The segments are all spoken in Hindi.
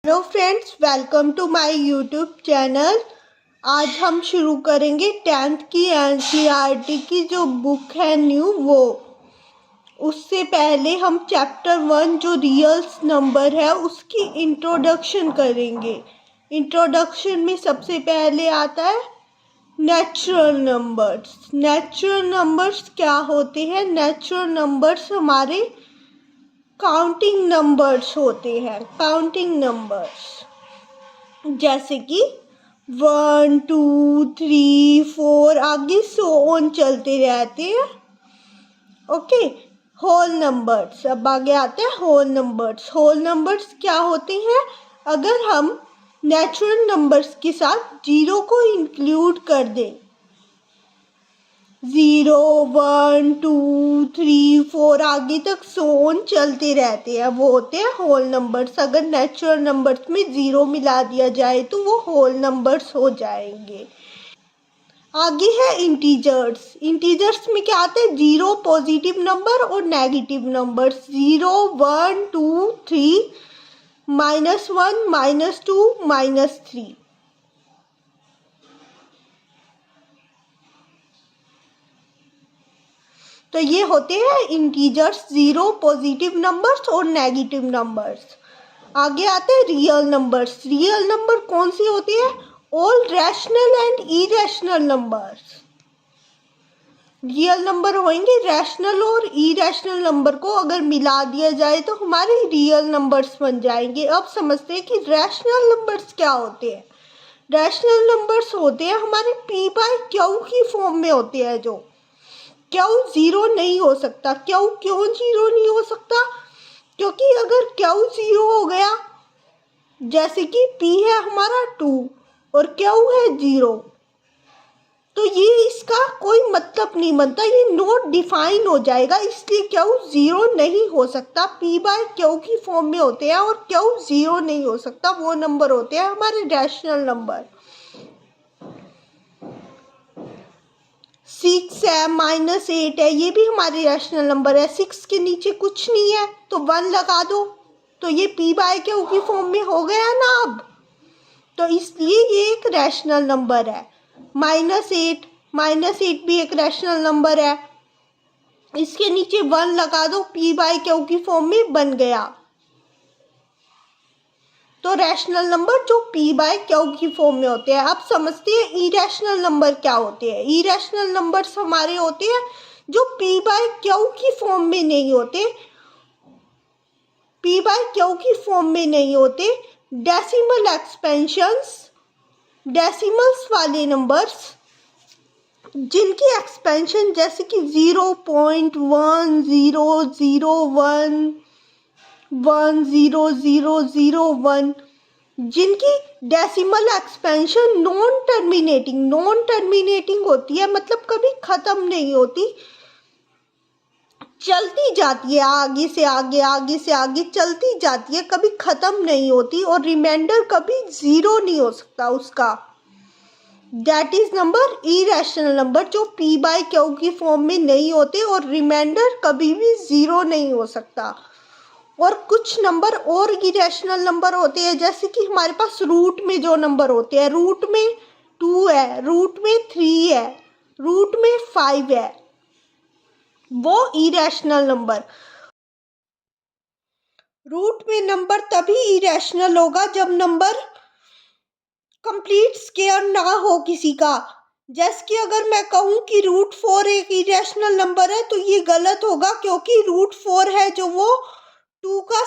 Hello friends, welcome to my YouTube channel. आज हम शुरू करेंगे 10th की एनसीईआरटी की जो बुक है न्यू वो। उससे पहले हम चैप्टर 1 जो रियल्स नंबर है उसकी इंट्रोडक्शन करेंगे। इंट्रोडक्शन में सबसे पहले आता है नेचुरल नंबर्स। नेचुरल नंबर्स क्या होते हैं? नेचुरल नंबर्स हमारे काउंटिंग नंबर्स होते हैं। काउंटिंग नंबर्स जैसे कि 1 2 3 4 आगे सो ऑन चलते रहते हैं। Okay, whole numbers. अब आगे आते हैं होल नंबर्स। होल नंबर्स क्या होते हैं? अगर हम नेचुरल नंबर्स के साथ जीरो को इंक्लूड कर दें, 0 1 2 3 4 आगे तक सोन चलते रहते हैं, वो होते हैं होल नंबर्स। अगर नेचुरल नंबर्स में जीरो मिला दिया जाए तो वो होल नंबर्स हो जाएंगे। आगे है इंटीजर्स। इंटीजर्स में क्या आता है? जीरो, पॉजिटिव नंबर और नेगेटिव नंबर्स। 0 1 2 3 -1 -2 -3। तो ये होते हैं इंटीजर्स, जीरो, पॉजिटिव नंबर्स और नेगेटिव नंबर्स। आगे आते हैं रियल नंबर्स। रियल नंबर कौन सी होती है? All rational and irrational numbers. Real number होंगे रैशनल और इरेशनल नंबर को अगर मिला दिया जाए तो हमारे रियल नंबर्स बन जाएंगे। अब समझते हैं कि रैशनल नंबर्स क्या होते हैं। रैशनल नंबर्स होते हैं हमारे पी बाय क्यू की फॉर्म में होते हैं। जो क्यू जीरो नहीं हो सकता। क्यों जीरो नहीं हो सकता? क्योंकि अगर क्यू जीरो हो गया, जैसे कि पी है हमारा 2 और क्यू है 0, तो ये इसका कोई मतलब नहीं बनता, ये नॉट डिफाइन हो जाएगा। इसलिए क्यू जीरो नहीं हो सकता। पी बाय क्यू की फॉर्म में होते हैं और क्यू जीरो नहीं हो सकता। वो नंबर होते हैं हमारे रैशनल नंबर। 6 है, -8 है, ये भी हमारे रैशनल नंबर है। 6 के नीचे कुछ नहीं है तो 1 लगा दो, तो ये पी बाय क्यू की फॉर्म में हो गया ना अब। तो इसलिए ये एक रैशनल नंबर है। -8 भी एक रैशनल नंबर है। इसके नीचे 1 लगा दो, पी बाय क्यू की फॉर्म में बन गया। तो रैशनल नंबर जो पी बाय क्यू की फॉर्म में होते हैं। अब समझते हैं इरेशनल नंबर क्या होते हैं। इरेशनल नंबर्स हमारे होते हैं जो पी बाय क्यू की फॉर्म में नहीं होते। पी बाय क्यू की फॉर्म में नहीं होते। डेसिमल एक्सपेंशंस, डेसिमल्स वाले नंबर्स जिनकी एक्सपेंशन जैसे कि 0.1001 10001, जिनकी डेसिमल एक्सपेंशन नॉन टर्मिनेटिंग होती है, मतलब कभी खत्म नहीं होती, चलती जाती है, आगे से आगे चलती जाती है, कभी खत्म नहीं होती। और रिमाइंडर कभी जीरो नहीं हो सकता उसका। That is number irrational number जो पी बाय क्यू की फॉर्म में नहीं होते और रिमाइंडर कभी भी जीरो नहीं हो सकता। और कुछ नंबर और इरेशनल नंबर होते हैं, जैसे कि हमारे पास रूट में जो नंबर होते हैं, रूट में 2 है, रूट में 3 है, रूट में 5 है, वो इरेशनल नंबर। रूट में नंबर तभी इरेशनल होगा जब नंबर कंप्लीट स्क्वायर ना हो किसी का। जैसे कि अगर मैं कहूँ कि √4 एक इरेशनल नंबर है तो ये गलत होगा, क्योंकि √4 है जो वो 2 का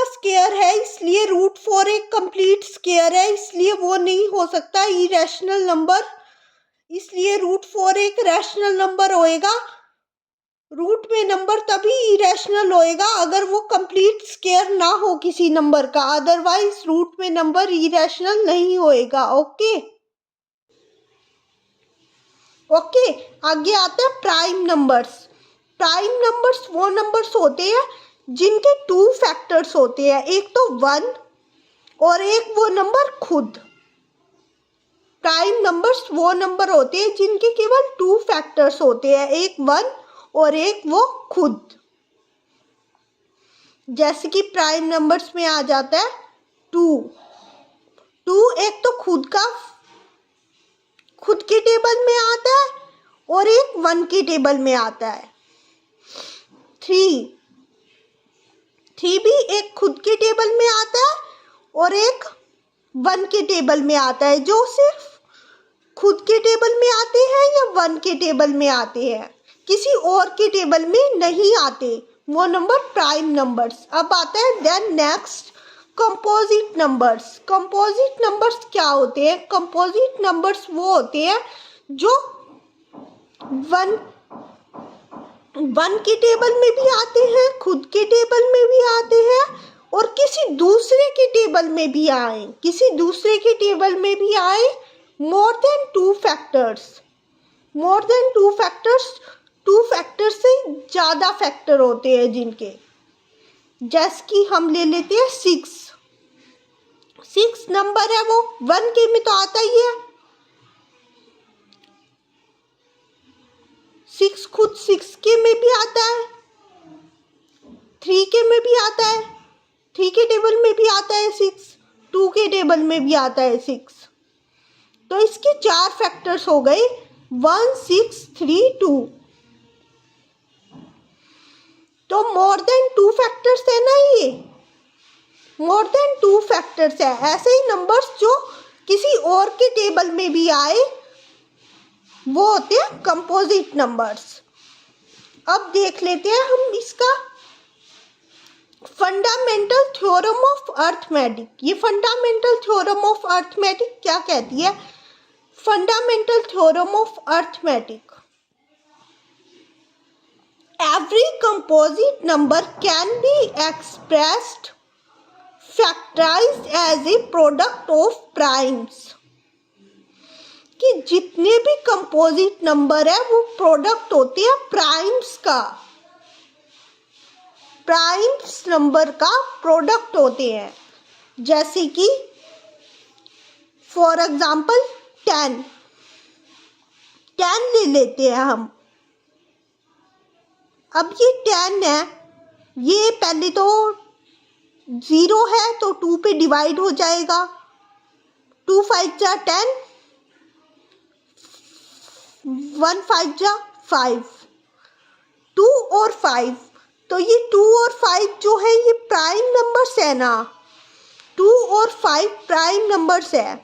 स्क्वायर है, इसलिए √4 एक कंप्लीट स्क्वायर है, इसलिए वो नहीं हो सकता इरेशनल नंबर। इसलिए √4 एक रैशनल नंबर होएगा। रूट में नंबर तभी इरेशनल होएगा अगर वो कंप्लीट स्क्वायर ना हो किसी नंबर का, अदरवाइज रूट में नंबर इरेशनल नहीं होएगा। ओके, आगे आते हैं प्राइम नंबर्स। प्राइम नंबर्स वो नंबर्स होते हैं जिनके 2 फैक्टर्स होते हैं, एक तो 1 और एक वो नंबर खुद। प्राइम नंबर्स वो नंबर होते हैं जिनके केवल 2 फैक्टर्स होते हैं, एक 1 और एक वो खुद। जैसे कि प्राइम नंबर्स में आ जाता है 2 एक तो खुद के टेबल में आता है और एक 1 के टेबल में आता है। 3 भी एक खुद के टेबल में आता है और एक 1 के टेबल में आता है, जो सिर्फ खुद के टेबल में आते हैं या 1 के टेबल में आते हैं, किसी और के टेबल में नहीं आते, वो नंबर प्राइम नंबर्स। अब आता है then next composite numbers. Composite numbers क्या होते हैं? कंपोजिट नंबर्स वो होते हैं जो 1 के टेबल में भी आते हैं, खुद के टेबल में भी आते हैं और किसी दूसरे के टेबल में भी आए, मोर देन 2 फैक्टर्स, 2 फैक्टर से ज़्यादा फैक्टर होते हैं जिनके, जैसे कि हम ले लेते हैं 6 नंबर है, वो 1 के में तो आता ही है। 6 खुद 6 के में भी आता है, 3 के में भी आता है, 3 के टेबल में भी आता है 6, 2 के टेबल में भी आता है 6। तो इसके 4 फैक्टर्स हो गए, 1 6 3 2। तो मोर देन 2 फैक्टर्स है ना, ये मोर देन 2 फैक्टर्स है। ऐसे ही नंबर्स जो किसी और के टेबल में भी आए वो होते हैं कंपोजिट नंबर्स। अब देख लेते हैं हम इसका फंडामेंटल थ्योरम ऑफ अर्थमेटिक। ये फंडामेंटल थ्योरम ऑफ अर्थमेटिक क्या कहती है? Fundamental theorem of arithmetic, every composite number can be expressed factorized as a product of primes। कि जितने भी कंपोजिट नंबर है वो प्रोडक्ट होते हैं प्राइम्स का, प्राइम्स नंबर का प्रोडक्ट होते हैं। जैसे कि फॉर एग्जाम्पल 10 ले लेते हैं हम। अब ये 10 है, ये पहले तो 0 है तो 2 पे डिवाइड हो जाएगा, 2 5 जा 10, 1 5 जा 5, 2 और 5। तो ये 2 और 5 जो है ये प्राइम नंबर्स है ना, 2 और 5 प्राइम नंबर्स है।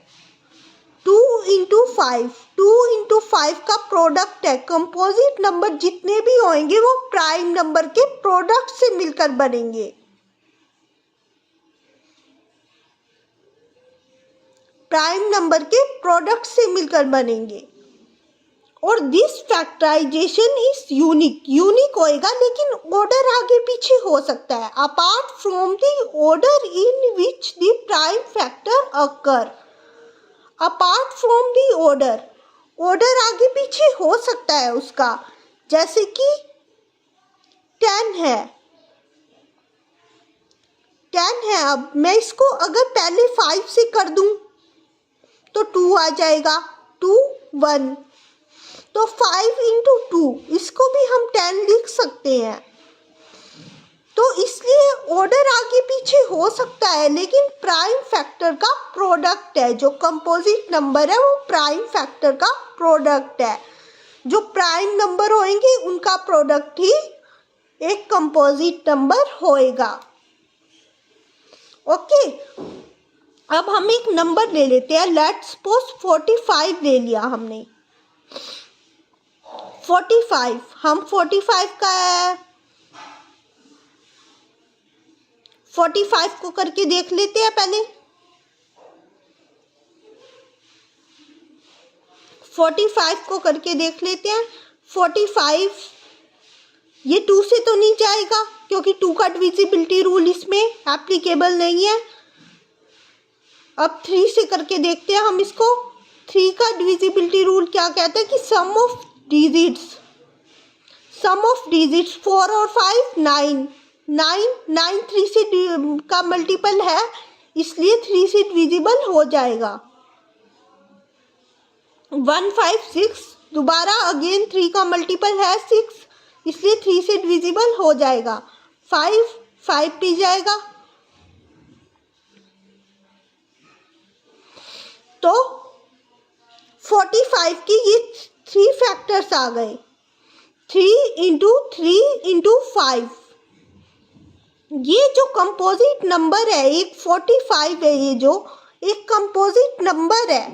2 इंटू 5 का प्रोडक्ट है। कंपोजिट नंबर जितने भी होंगे वो प्राइम नंबर के प्रोडक्ट से मिलकर बनेंगे। प्राइम नंबर के प्रोडक्ट से मिलकर बनेंगे। और दिस फैक्टराइजेशन इज यूनिक होएगा, लेकिन ऑर्डर आगे पीछे हो सकता है। Apart from the order in which the prime factor occur, apart from the order आगे पीछे हो सकता है उसका। जैसे कि 10 है, अब मैं इसको अगर पहले 5 से कर दूं तो 2 आ जाएगा, 2 1, तो 5 इंटू 2 इसको भी हम 10 लिख सकते हैं। तो इसलिए ऑर्डर आगे पीछे हो सकता है, लेकिन प्राइम फैक्टर का प्रोडक्ट है। जो कंपोजिट नंबर है वो प्राइम फैक्टर का प्रोडक्ट है। जो प्राइम नंबर होंगे उनका प्रोडक्ट ही एक कंपोजिट नंबर होएगा। ओके, अब हम एक नंबर ले लेते हैं। लेट्स सपोज 45 ले लिया हमने। 45 हम 45 का 45 को करके देख लेते हैं पहले। 45 को करके देख लेते हैं। 45 ये 2 से तो नहीं जाएगा क्योंकि 2 का डिविजिबिलिटी रूल इसमें एप्लीकेबल नहीं है। अब 3 से करके देखते हैं हम इसको। 3 का डिविजिबिलिटी रूल क्या कहता है कि सम ऑफ डिजिट्स 4 और 5 9 3 से का मल्टीपल है, इसलिए 3 से डिविजिबल हो जाएगा। 1 5 6 दोबारा अगेन 3 का मल्टीपल है 6, इसलिए 3 से डिविजिबल हो जाएगा। 5 5 भी जाएगा। तो 45 की ये 3 फैक्टर्स आ गए। 3 इंटू 3 इंटू 5, ये जो कंपोजिट नंबर है, एक 45 है, ये जो एक कंपोजिट नंबर है,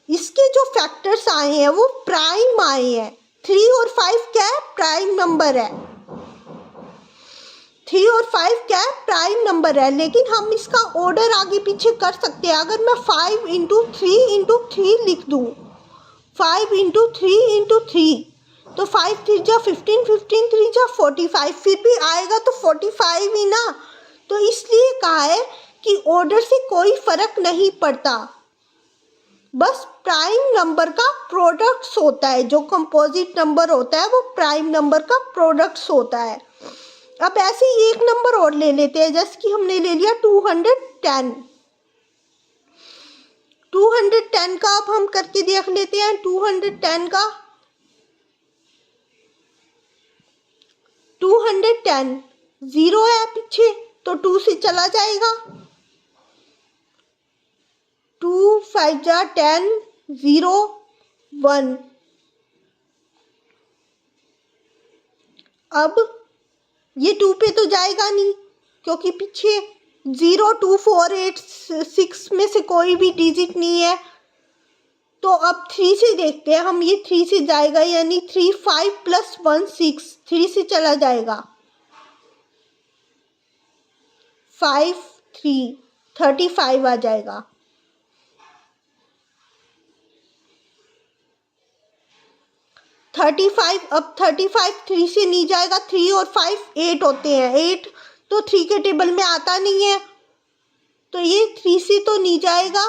इसके जो फैक्टर्स आए हैं वो प्राइम आए हैं। 3 और 5 क्या है? प्राइम नंबर है। 3 और 5 क्या है? प्राइम नंबर है। लेकिन हम इसका ऑर्डर आगे पीछे कर सकते हैं। अगर मैं 5 इंटू 3 इंटू 3 लिख दूँ, 5 इंटू 3 इंटू 3, तो 5 3 जा 15, 15 3 जा 45, फिर भी आएगा तो 45 ही ना। तो इसलिए कहा है कि ऑर्डर से कोई फर्क नहीं पड़ता, बस प्राइम नंबर का प्रोडक्ट्स होता है। जो कंपोजिट नंबर होता है वो प्राइम नंबर का प्रोडक्ट्स होता है। अब ऐसे ही एक नंबर और ले लेते हैं, जैसे कि हमने ले लिया 210। 210 का अब हम करके देख लेते हैं। 210 का 210 0 है पीछे, तो 2 से चला जाएगा। 2 5 जा 10, 0 1। अब ये 2 पे तो जाएगा नहीं, क्योंकि पीछे 0 2 4 8 6 में से कोई भी डिजिट नहीं है। तो अब 3 से देखते हैं हम, ये 3 से जाएगा, यानी 3 5 प्लस 1 6, 3 से चला जाएगा। 5 3 35 आ जाएगा। अब 35 3 से नहीं जाएगा। 3 और 5 8 होते हैं, 8 तो 3 के टेबल में आता नहीं है, तो ये 3 से तो नहीं जाएगा,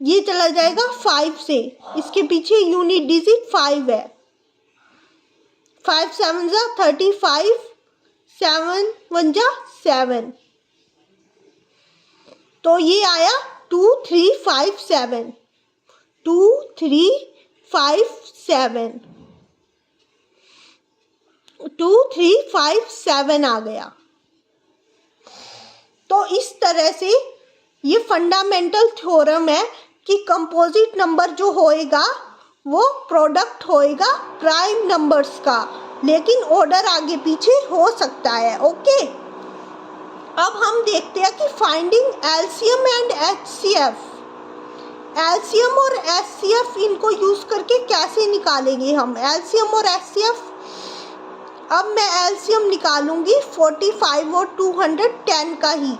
ये चला जाएगा 5 से। इसके पीछे यूनिट डिजिट 5 है। 5 7 जा 35, 7 1 जा 7, तो ये आया 2 3 5 7, 2 3 5 7, 2 3 5 7 आ गया। तो इस तरह से ये फंडामेंटल थ्योरम है कि कंपोजिट नंबर जो होएगा वो प्रोडक्ट होएगा प्राइम नंबर्स का, लेकिन ऑर्डर आगे पीछे हो सकता है। ओके, अब हम देखते हैं कि finding LCM and HCF. LCM और एचसीएफ इनको यूज करके कैसे निकालेंगे हम एलसीएम और एचसीएफ। अब मैं एलसीएम निकालूंगी 45 और 210 का ही।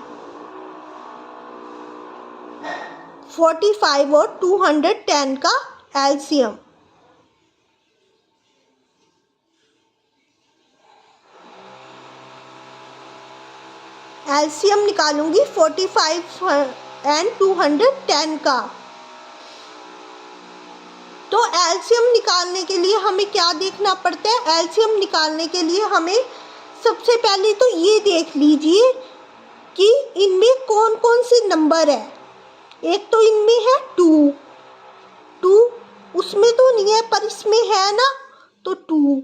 45 और 210 का एलसीएम। एलसीएम निकालूंगी 45 एंड 210 का। तो एलसीएम निकालने के लिए हमें क्या देखना पड़ता है? एलसीएम निकालने के लिए हमें सबसे पहले तो ये देख लीजिए कि इनमें कौन कौन से नंबर है। एक तो इनमें है 2, उसमें तो नहीं है पर इसमें है ना, तो 2।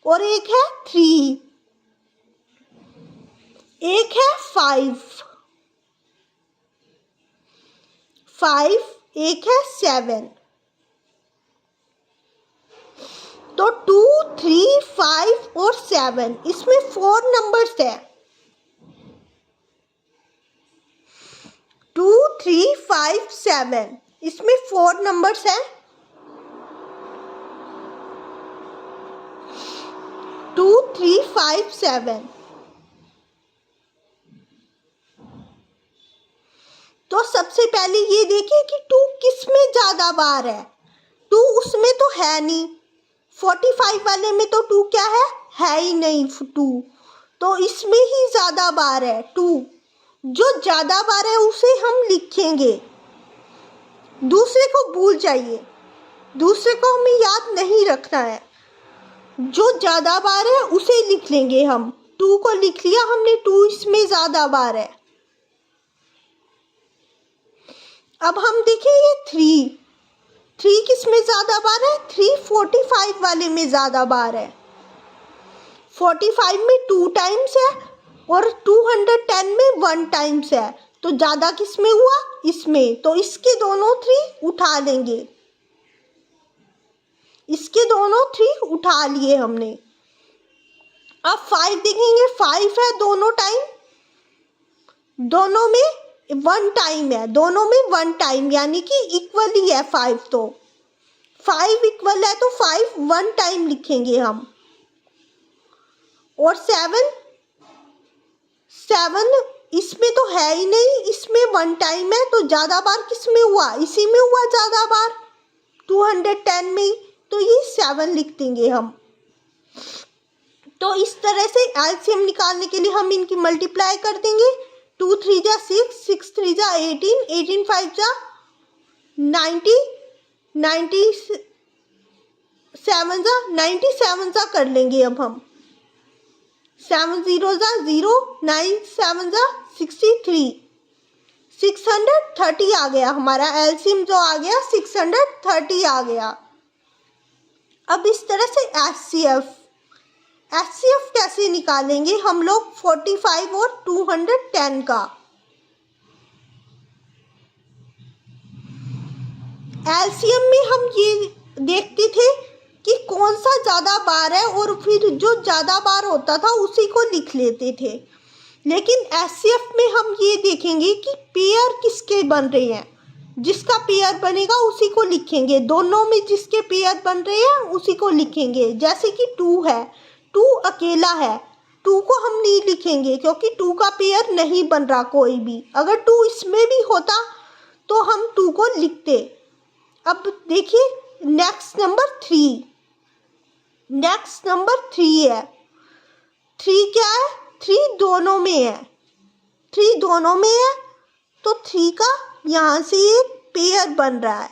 और एक है 3, एक है 5, एक है 7। तो 2 3 5 और 7, इसमें 4 नंबर्स है। 2 3 5 7, इसमें 4 नंबर्स है। 2 3 5 7। तो सबसे पहले ये देखिए कि 2 किस में ज्यादा बार है। 2 उसमें तो है नहीं, 45 वाले में तो 2 क्या है ही नहीं 2, तो इसमें ही ज्यादा बार है 2। जो ज्यादा बार है उसे हम लिखेंगे, दूसरे को भूल जाइए, दूसरे को हमें याद नहीं रखना है। जो ज्यादा बार है उसे लिख लेंगे हम। 2 को लिख लिया हमने, 2 इसमें ज्यादा बार है। अब हम देखें ये 3 किस में ज्यादा बार है? 3 45 वाले में ज्यादा बार है। 45 में 2 टाइम्स है और 210 में 1 टाइम्स है, तो ज़्यादा किस में हुआ, इसमें, तो इसके दोनों 3 उठा लेंगे, इसके दोनों 3 उठा लिए हमने। अब 5 देखेंगे, 5 है दोनों टाइम, दोनों में 1 टाइम है, दोनों में 1 टाइम, यानी कि इक्वल ही है 5, तो 5 इक्वल है तो 5 1 टाइम लिखेंगे हम। और 7 इसमें तो है ही नहीं, इसमें 1 टाइम है, तो ज़्यादा बार किस में हुआ, इसी में हुआ ज़्यादा बार, 210 में ही, तो ये 7 लिख देंगे हम। तो इस तरह से एलसीएम निकालने के लिए हम इनकी मल्टीप्लाई कर देंगे, 2 3 जा 6, 6 3 जा 18, 18 5 जा 90, 97 जा 97 जा कर लेंगे अब हम, 7 0 जा 0, 9 7 जा 63, 630 आ गया हमारा एलसीएम, जो आ गया 630 आ गया। अब इस तरह से एचसीएफ कैसे निकालेंगे हम लोग 45 और 210 का। एलसीएम में हम ये देखते थे कि कौन सा ज़्यादा बार है, और फिर जो ज़्यादा बार होता था उसी को लिख लेते थे। लेकिन एचसीएफ में हम ये देखेंगे कि पेयर किसके बन रहे हैं, जिसका पेयर बनेगा उसी को लिखेंगे, दोनों में जिसके पेयर बन रहे हैं उसी को लिखेंगे। जैसे कि 2 है, 2 अकेला है, 2 को हम नहीं लिखेंगे क्योंकि 2 का पेयर नहीं बन रहा कोई भी। अगर 2 इसमें भी होता तो हम 2 को लिखते। अब देखिए नेक्स्ट नंबर 3, नेक्स्ट नंबर 3 है। 3 क्या है, 3 दोनों में है, 3 दोनों में है, तो 3 का यहाँ से एक पेयर बन रहा है,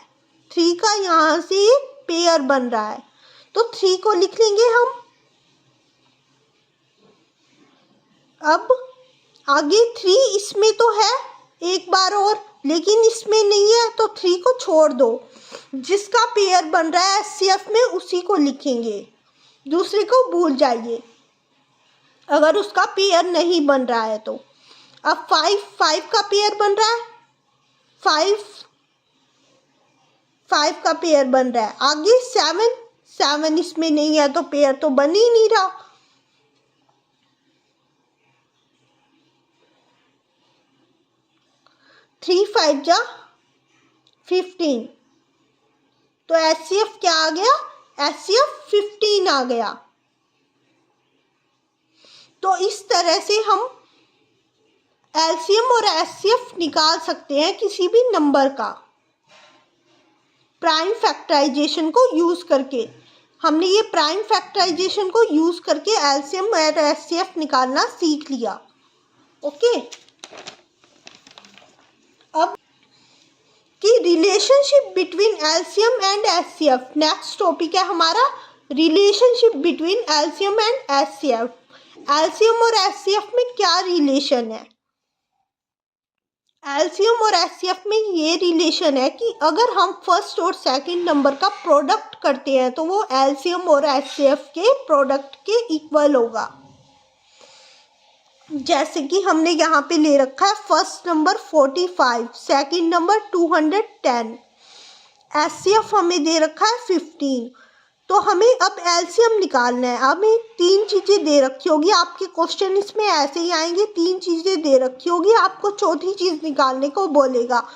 3 का यहाँ से एक पेयर बन रहा है, तो 3 को लिख लेंगे हम। अब आगे 3 इसमें तो है एक बार और, लेकिन इसमें नहीं है, तो 3 को छोड़ दो, जिसका पेयर बन रहा है एचसीएफ में उसी को लिखेंगे, दूसरे को भूल जाइए अगर उसका पेयर नहीं बन रहा है तो। अब 5 का पेयर बन रहा है, 5 का पेयर बन रहा है। आगे 7 इसमें नहीं है तो पेयर तो बन ही नहीं रहा। 3 5 जा 15, तो एचसीएफ क्या आ गया, एचसीएफ 15 आ गया। तो इस तरह से हम एलसीएम और एचसीएफ निकाल सकते हैं किसी भी नंबर का, प्राइम फैक्टराइजेशन को यूज करके। हमने ये प्राइम फैक्टराइजेशन को यूज करके एलसीएम और एचसीएफ निकालना सीख लिया। ओके, अब कि relationship between LCM and HCF, next topic है हमारा relationship between LCM and HCF. LCM और एचसीएफ में क्या रिलेशन है? एलसीएम और एचसीएफ में ये रिलेशन है कि अगर हम फर्स्ट और सेकंड नंबर का प्रोडक्ट करते हैं तो वो एलसीएम और एचसीएफ के प्रोडक्ट के इक्वल होगा। जैसे कि हमने यहाँ पे ले रखा है first number 45, second number 210, HCF हमें दे रखा है 15। तो हमें अब एलसीएम निकालना है। हमें 3 चीज़ें दे रखी होगी, आपके क्वेश्चन इसमें ऐसे ही आएंगे, 3 चीज़ें दे रखी होगी, आपको चौथी चीज़ निकालने को बोलेगा।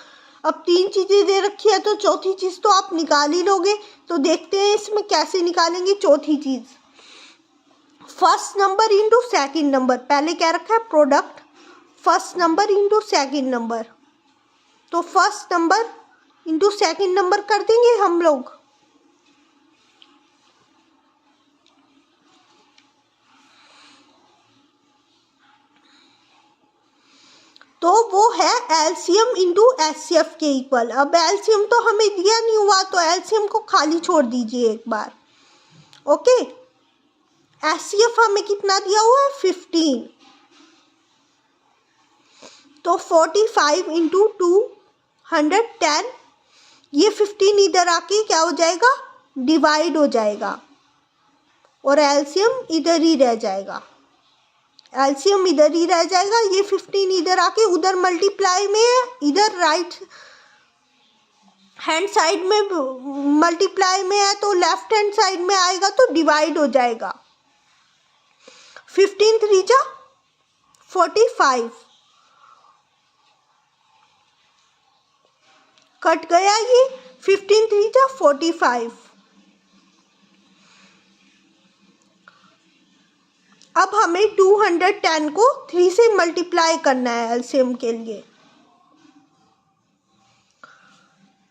अब 3 चीज़ें दे रखी है तो चौथी चीज़ तो आप निकाल ही लोगे। तो देखते हैं इसमें कैसे निकालेंगे चौथी चीज़। First number into second number, पहले क्या रखा है product, first number into second number, तो first number into second number कर देंगे हम लोग। तो वो है एलसीएम इंटू एचसीएफ के इक्वल। अब एलसीएम तो हमें दिया नहीं हुआ तो एलसीएम को खाली छोड़ दीजिए एक बार। ओके, एचसीएफ हमें कितना दिया हुआ है 15, तो 45 इंटू 210, ये 15 इधर आके क्या हो जाएगा डिवाइड हो जाएगा और एलसीएम इधर ही रह जाएगा। एलसीएम इधर ही रह जाएगा, ये 15 इधर आके उधर मल्टीप्लाई में है, इधर राइट हैंड साइड में मल्टीप्लाई में है तो लेफ्ट हैंड साइड में आएगा तो डिवाइड हो जाएगा। 15 3 जा 45, कट गया ये। 15 3 जा 45। अब हमें 210 को 3 से मल्टीप्लाई करना है एलसीएम के लिए।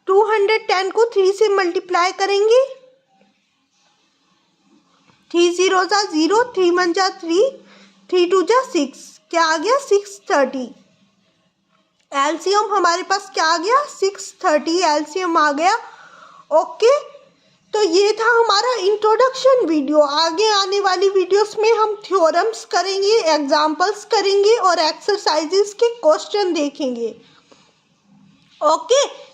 210 को 3 से मल्टीप्लाई करेंगे, 3 0 जा 0, 3 1 जा 3, 3 2 जा 6, क्या आ गया 630। एलसीएम हमारे पास क्या आ गया 630 एलसीएम आ गया। ओके, तो ये था हमारा इंट्रोडक्शन वीडियो। आगे आने वाली वीडियोस में हम थ्योरम्स करेंगे, एग्जाम्पल्स करेंगे और एक्सरसाइजेस के क्वेश्चन देखेंगे। ओके।